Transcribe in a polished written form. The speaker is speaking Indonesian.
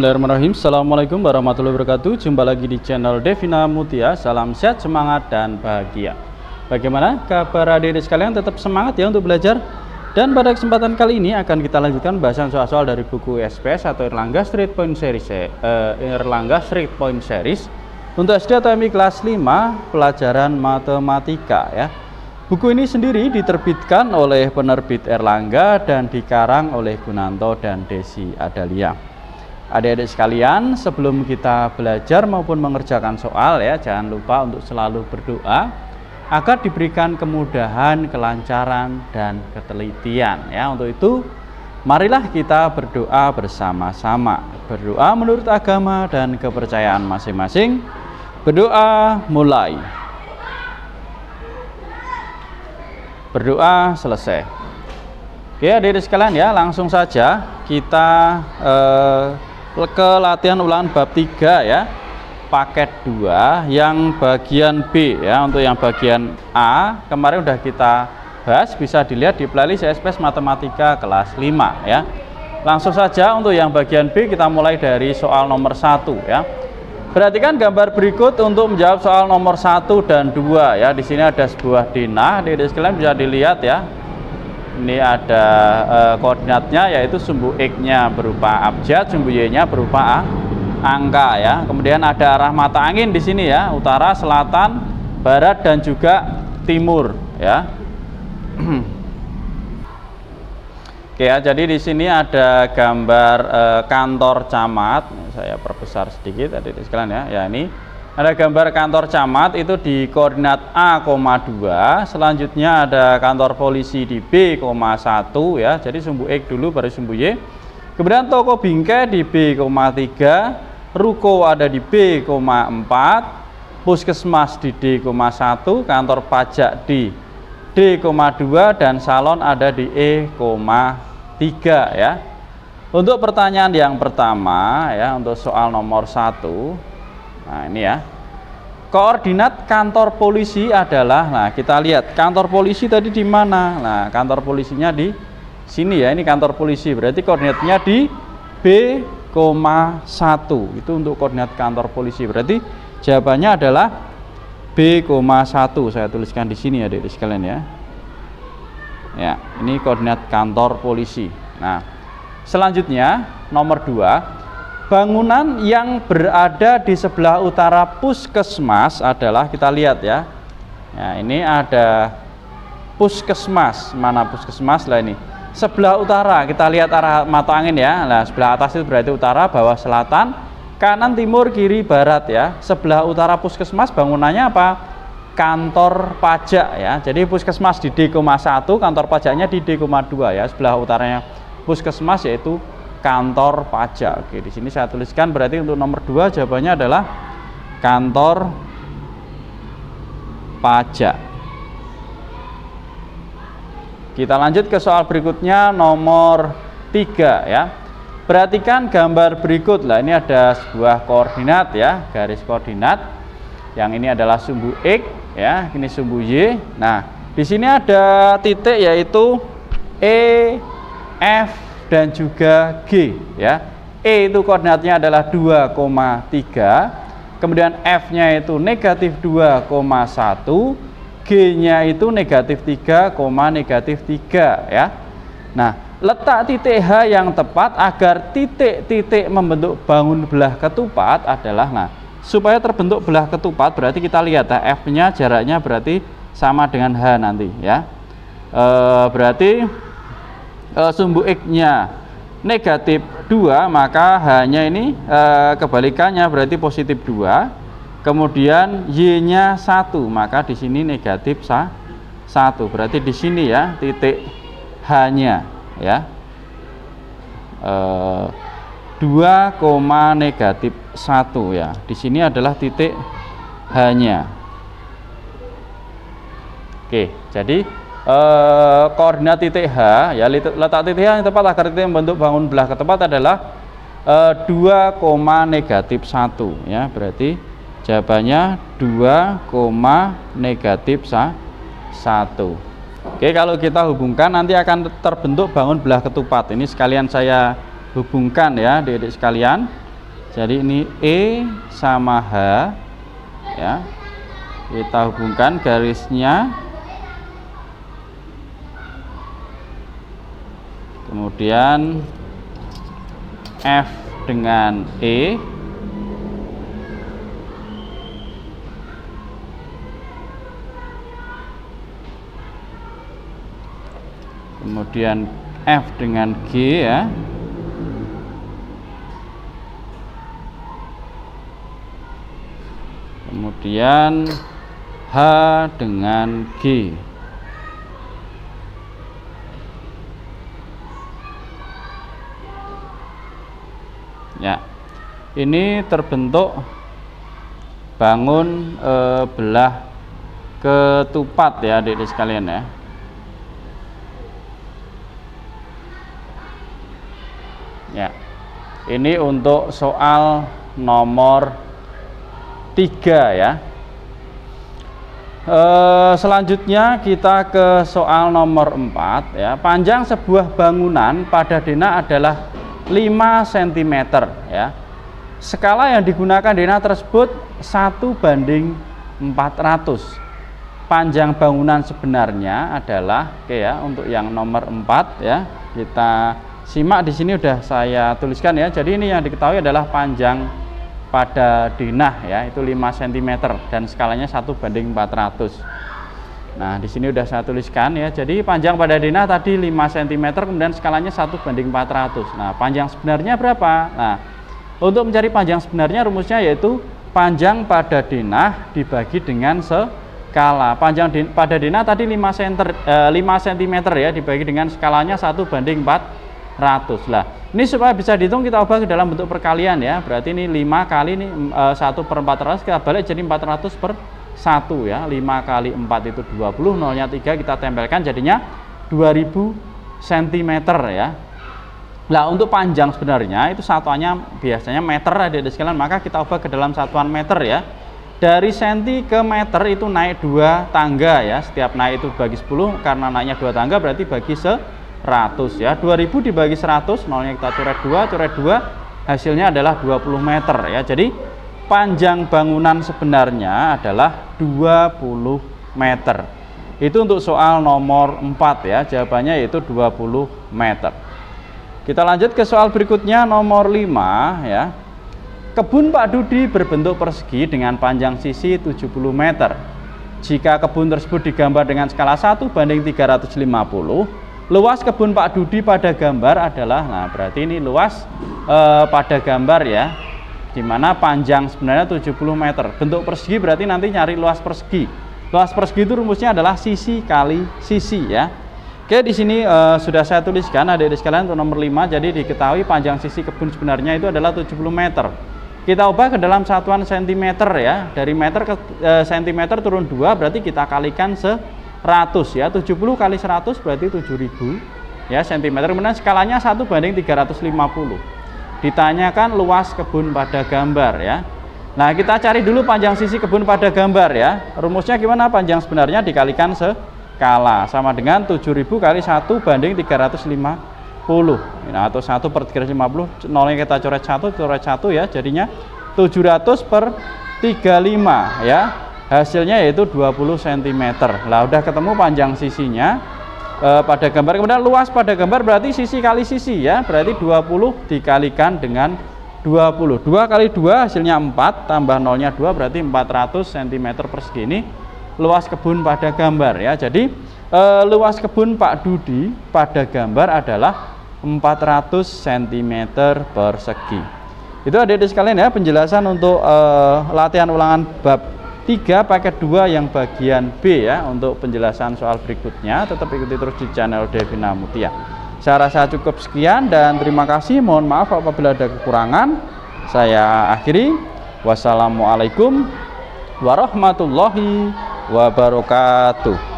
Bismillahirrahmanirrahim. Assalamualaikum warahmatullahi wabarakatuh. Jumpa lagi di channel Devina Mutia. Salam sehat, semangat, dan bahagia. Bagaimana kabar adik-adik sekalian? Tetap semangat ya untuk belajar. Dan pada kesempatan kali ini akan kita lanjutkan bahasan soal-soal dari buku SPS atau Erlangga Straight Point Series untuk SD atau MI kelas 5 pelajaran matematika ya. Buku ini sendiri diterbitkan oleh penerbit Erlangga dan dikarang oleh Gunanto dan Desi Adalia. Adik-adik sekalian, sebelum kita belajar maupun mengerjakan soal ya, jangan lupa untuk selalu berdoa agar diberikan kemudahan, kelancaran, dan ketelitian ya. Untuk itu, marilah kita berdoa bersama-sama. Berdoa menurut agama dan kepercayaan masing-masing. Berdoa mulai. Berdoa selesai. Oke adik-adik sekalian ya, langsung saja kita ke latihan ulangan bab 3 ya, paket 2 yang bagian B ya. Untuk yang bagian A kemarin udah kita bahas, bisa dilihat di playlist SPS Matematika kelas 5 ya. Langsung saja untuk yang bagian B kita mulai dari soal nomor 1 ya. Perhatikan gambar berikut untuk menjawab soal nomor 1 dan 2 ya. Di sini ada sebuah denah, adik-adik sekalian bisa dilihat ya. Ini ada koordinatnya, yaitu sumbu X-nya berupa abjad, sumbu Y-nya berupa angka ya. Kemudian ada arah mata angin di sini ya, utara, selatan, barat, dan juga timur ya. Oke ya, jadi di sini ada gambar kantor camat. Saya perbesar sedikit adik-adik sekalian ya. Ya, ini ada gambar kantor camat itu di koordinat A,2. Selanjutnya ada kantor polisi di B,1 ya. Jadi sumbu X dulu baru sumbu Y. Kemudian toko bingkai di B,3, ruko ada di B,4, puskesmas di D,1, kantor pajak di D,2, dan salon ada di E,3 ya. Untuk pertanyaan yang pertama ya, untuk soal nomor 1. Nah ini ya, koordinat kantor polisi adalah, nah kita lihat kantor polisi tadi di mana. Nah kantor polisinya di sini ya, ini kantor polisi, berarti koordinatnya di B,1. Itu untuk koordinat kantor polisi, berarti jawabannya adalah B,1. Saya tuliskan di sini ya adik-adik sekalian ya. Ya, ini koordinat kantor polisi. Nah selanjutnya nomor 2. Bangunan yang berada di sebelah utara puskesmas adalah, kita lihat ya. Ya, ini ada puskesmas. Mana puskesmas lah ini? Sebelah utara. Kita lihat arah mata angin ya. Nah, sebelah atas itu berarti utara, bawah selatan, kanan timur, kiri barat ya. Sebelah utara puskesmas bangunannya apa? Kantor pajak ya. Jadi puskesmas di D,1, kantor pajaknya di D,2 ya. Sebelah utaranya puskesmas yaitu kantor pajak. Oke, di sini saya tuliskan, berarti untuk nomor 2 jawabannya adalah kantor pajak. Kita lanjut ke soal berikutnya nomor 3 ya. Perhatikan gambar berikut. Lah ini ada sebuah koordinat ya, garis koordinat. Yang ini adalah sumbu X ya, ini sumbu Y. Nah, di sini ada titik yaitu E, F, dan juga G ya. E itu koordinatnya adalah 2,3, kemudian F nya itu negatif 2,1, G nya itu negatif 3, negatif 3 ya. Nah letak titik H yang tepat agar titik-titik membentuk bangun belah ketupat adalah, nah supaya terbentuk belah ketupat berarti kita lihat ya, F nya jaraknya berarti sama dengan H nanti ya. Berarti sumbu X-nya negatif 2, maka H-nya ini kebalikannya berarti positif 2. Kemudian Y-nya 1, maka di sini negatif 1. Berarti di sini ya titik H-nya ya. 2, negatif 1 ya. Di sini adalah titik H-nya. Oke, jadi koordinat titik H ya, letak titik H yang tepat agar titik membentuk bangun belah ketupat adalah 2, negatif 1 ya. Berarti jawabannya 2, negatif 1. Oke, kalau kita hubungkan nanti akan terbentuk bangun belah ketupat. Ini sekalian saya hubungkan ya adik-adik sekalian. Jadi ini E sama H ya. Kita hubungkan garisnya. Kemudian F dengan E. Kemudian F dengan G ya. Kemudian H dengan G. Ya, ini terbentuk bangun belah ketupat ya adik-adik sekalian ya. Ya, ini untuk soal nomor 3 ya. Selanjutnya kita ke soal nomor 4 ya. Panjang sebuah bangunan pada denah adalah 5 cm ya. Skala yang digunakan denah tersebut 1:400. Panjang bangunan sebenarnya adalah oke ya, untuk yang nomor 4 ya. Kita simak di sini udah saya tuliskan ya. Jadi ini yang diketahui adalah panjang pada denah ya, itu 5 cm dan skalanya 1:400. Nah, di sini udah saya tuliskan ya. Jadi panjang pada denah tadi 5 cm, kemudian skalanya 1:400. Nah, panjang sebenarnya berapa? Nah, untuk mencari panjang sebenarnya rumusnya yaitu panjang pada denah dibagi dengan skala. Panjang pada denah tadi 5 cm ya, dibagi dengan skalanya 1:400. Lah, ini supaya bisa dihitung kita ubah ke dalam bentuk perkalian ya. Berarti ini 5 kali ini 1/400, kita balik jadi 400/1 ya. 5 kali 4 itu 20, nolnya 3 kita tempelkan jadinya 2000 cm ya. Nah, untuk panjang sebenarnya itu satuannya biasanya meter adik-adik sekalian, maka kita ubah ke dalam satuan meter ya. Dari senti ke meter itu naik 2 tangga ya. Setiap naik itu bagi 10, karena naiknya 2 tangga berarti bagi 100 ya. 2000 dibagi 100, nolnya kita coret 2, hasilnya adalah 20 meter ya. Jadi panjang bangunan sebenarnya adalah 20 meter. Itu untuk soal nomor 4 ya. Jawabannya yaitu 20 meter. Kita lanjut ke soal berikutnya nomor 5 ya. Kebun Pak Dudi berbentuk persegi dengan panjang sisi 70 meter. Jika kebun tersebut digambar dengan skala 1:350, luas kebun Pak Dudi pada gambar adalah, nah berarti ini luas pada gambar ya, dimana panjang sebenarnya 70 meter. Bentuk persegi berarti nanti nyari luas persegi. Luas persegi itu rumusnya adalah sisi kali sisi ya. Oke, di sini sudah saya tuliskan adik-adik sekalian untuk nomor 5. Jadi diketahui panjang sisi kebun sebenarnya itu adalah 70 meter. Kita ubah ke dalam satuan cm ya. Dari meter ke cm turun 2, berarti kita kalikan 100 ya. 70 kali 100 berarti 7000 ya cm. Kemudian skalanya 1:350. Ditanyakan luas kebun pada gambar ya. Nah, kita cari dulu panjang sisi kebun pada gambar ya. Rumusnya gimana? Panjang sebenarnya dikalikan skala, sama dengan 7000 kali 1:350. Nah, atau 1/350, nolnya kita coret 1 ya, jadinya 700/35 ya. Hasilnya yaitu 20 cm. Lah, udah ketemu panjang sisinya pada gambar. Kemudian luas pada gambar berarti sisi kali sisi ya. Berarti 20 dikalikan dengan 20. 2 kali 2 hasilnya 4, tambah nolnya 2 berarti 400 cm persegi. Ini luas kebun pada gambar ya. Jadi luas kebun Pak Dudi pada gambar adalah 400 cm persegi. Itu adik-adik sekalian ya penjelasan untuk latihan ulangan bab 3 paket 2 yang bagian B ya. Untuk penjelasan soal berikutnya tetap ikuti terus di channel Devina Mutia. Saya rasa cukup sekian dan terima kasih. Mohon maaf apabila ada kekurangan. Saya akhiri. Wassalamualaikum warahmatullahi wabarakatuh.